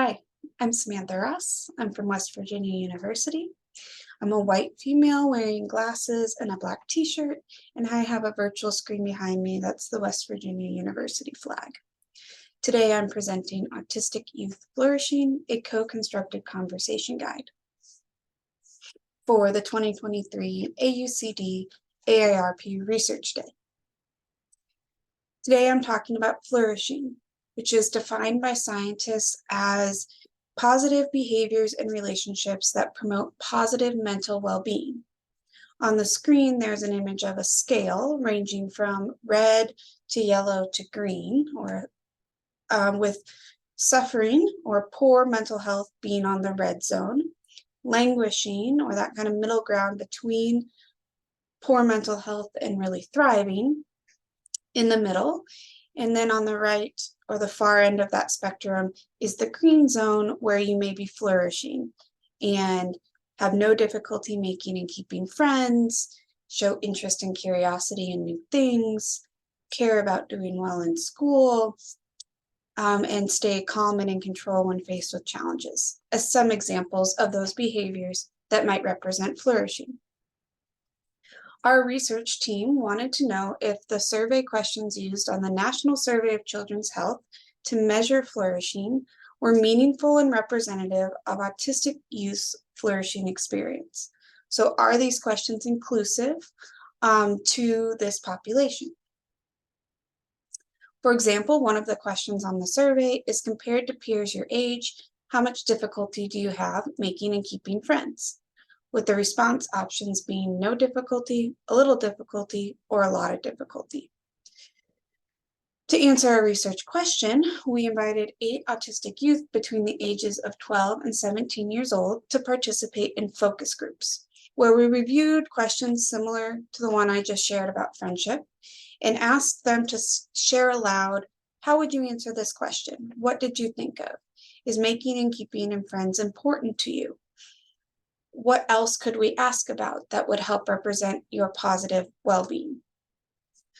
Hi, I'm Samantha Ross. I'm from West Virginia University. I'm a white female wearing glasses and a black t-shirt, and I have a virtual screen behind me that's the West Virginia University flag. Today I'm presenting Autistic Youth Flourishing, a co-constructed conversation guide for the 2023 AUCD AARP Research Day. Today I'm talking about flourishing, which is defined by scientists as positive behaviors and relationships that promote positive mental well-being. On the screen, there's an image of a scale ranging from red to yellow to green, or with suffering or poor mental health being on the red zone, languishing, or that kind of middle ground between poor mental health and really thriving, in the middle. And then on the right, or the far end of that spectrum, is the green zone, where you may be flourishing and have no difficulty making and keeping friends, show interest and curiosity in new things, care about doing well in school, and stay calm and in control when faced with challenges, as some examples of those behaviors that might represent flourishing. Our research team wanted to know if the survey questions used on the National Survey of Children's Health to measure flourishing were meaningful and representative of autistic youth's flourishing experience. So are these questions inclusive to this population? For example, one of the questions on the survey is, compared to peers your age, how much difficulty do you have making and keeping friends? With the response options being no difficulty, a little difficulty, or a lot of difficulty. To answer our research question, we invited 8 autistic youth between the ages of 12 and 17 years old to participate in focus groups, where we reviewed questions similar to the one I just shared about friendship, and asked them to share aloud, how would you answer this question? What did you think of? Is making and keeping in friends important to you? What else could we ask about that would help represent your positive well-being?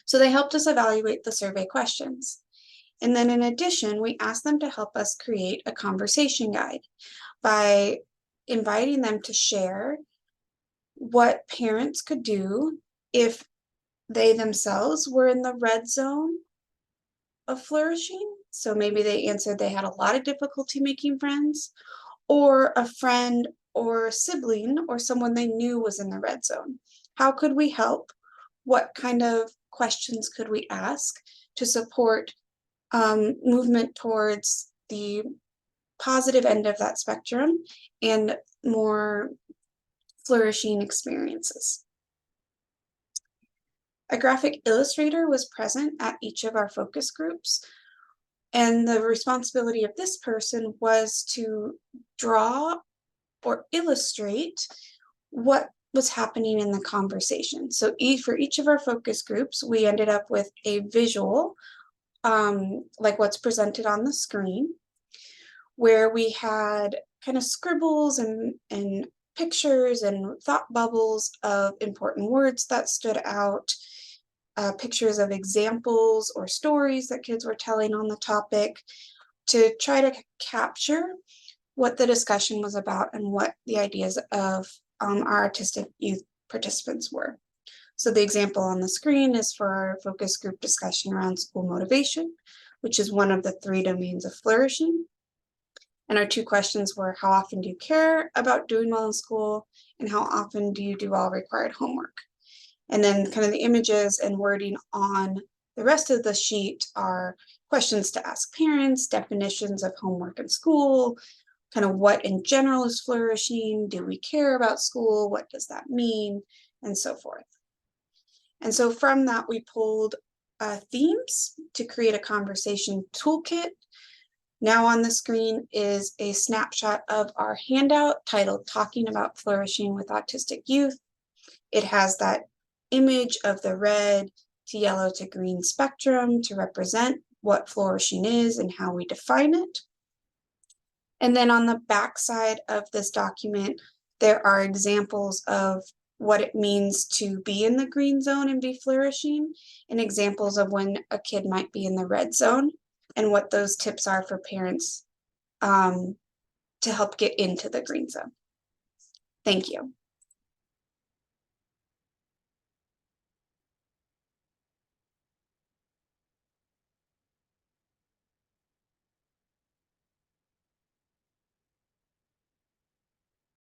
So they helped us evaluate the survey questions. And then in addition, we asked them to help us create a conversation guide by inviting them to share what parents could do if they themselves were in the red zone of flourishing. So maybe they answered they had a lot of difficulty making friends, or a friend or sibling or someone they knew was in the red zone. How could we help? What kind of questions could we ask to support movement towards the positive end of that spectrum and more flourishing experiences? A graphic illustrator was present at each of our focus groups, and the responsibility of this person was to draw or illustrate what was happening in the conversation. So for each of our focus groups, we ended up with a visual, like what's presented on the screen, where we had kind of scribbles and pictures and thought bubbles of important words that stood out, pictures of examples or stories that kids were telling on the topic, to try to capture what the discussion was about and what the ideas of our autistic youth participants were. So the example on the screen is for our focus group discussion around school motivation, which is one of the 3 domains of flourishing. And our 2 questions were, how often do you care about doing well in school, and how often do you do all required homework? And then kind of the images and wording on the rest of the sheet are questions to ask parents, definitions of homework and school, kind of what in general is flourishing, do we care about school, what does that mean, and so forth. And so from that, we pulled themes to create a conversation toolkit. Now on the screen is a snapshot of our handout titled Talking About Flourishing with Autistic Youth. It has that image of the red to yellow to green spectrum to represent what flourishing is and how we define it. And then on the back side of this document, there are examples of what it means to be in the green zone and be flourishing, and examples of when a kid might be in the red zone, and what those tips are for parents to help get into the green zone. Thank you.